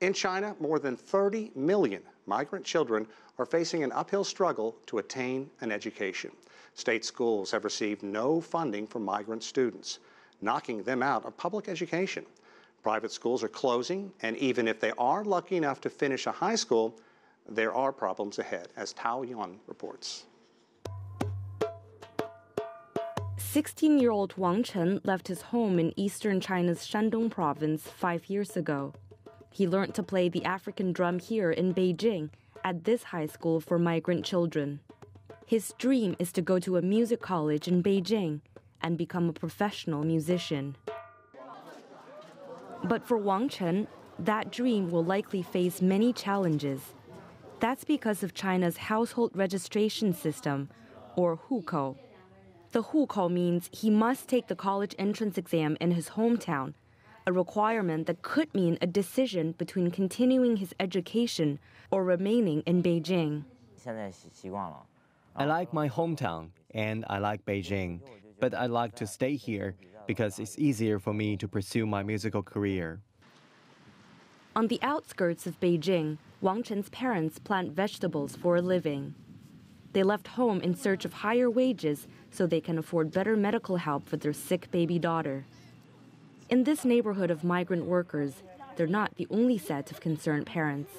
In China, more than 30 million migrant children are facing an uphill struggle to attain an education. State schools have received no funding for migrant students, knocking them out of public education. Private schools are closing, and even if they are lucky enough to finish a high school, there are problems ahead, as Yuan reports. 16-year-old Wang Chen left his home in eastern China's Shandong province 5 years ago. He learned to play the African drum here in Beijing at this high school for migrant children. His dream is to go to a music college in Beijing and become a professional musician. But for Wang Chen, that dream will likely face many challenges. That's because of China's household registration system, or hukou. The hukou means he must take the college entrance exam in his hometown, a requirement that could mean a decision between continuing his education or remaining in Beijing. I like my hometown and I like Beijing, but I like to stay here because it's easier for me to pursue my musical career. On the outskirts of Beijing, Wang Chen's parents plant vegetables for a living. They left home in search of higher wages so they can afford better medical help for their sick baby daughter. In this neighborhood of migrant workers, they're not the only set of concerned parents.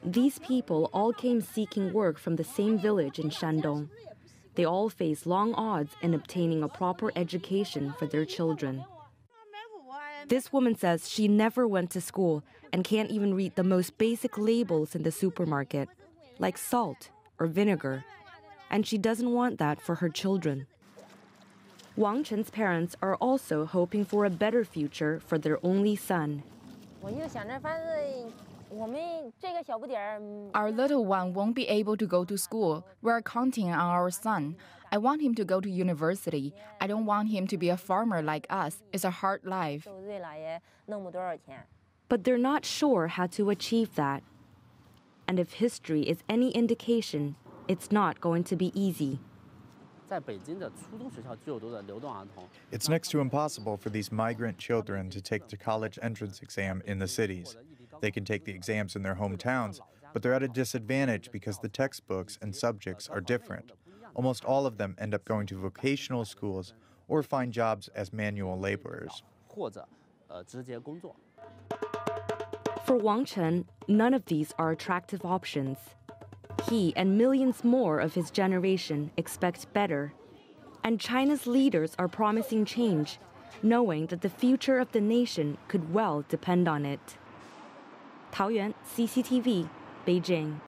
These people all came seeking work from the same village in Shandong. They all face long odds in obtaining a proper education for their children. This woman says she never went to school and can't even read the most basic labels in the supermarket, like salt or vinegar, and she doesn't want that for her children. Wang Chen's parents are also hoping for a better future for their only son. Our little one won't be able to go to school. We're counting on our son. I want him to go to university. I don't want him to be a farmer like us. It's a hard life. But they're not sure how to achieve that. And if history is any indication, it's not going to be easy. It's next to impossible for these migrant children to take the college entrance exam in the cities. They can take the exams in their hometowns, but they're at a disadvantage because the textbooks and subjects are different. Almost all of them end up going to vocational schools or find jobs as manual laborers. For Wang Chen, none of these are attractive options. He and millions more of his generation expect better. And China's leaders are promising change, knowing that the future of the nation could well depend on it. Yuan, CCTV, Beijing.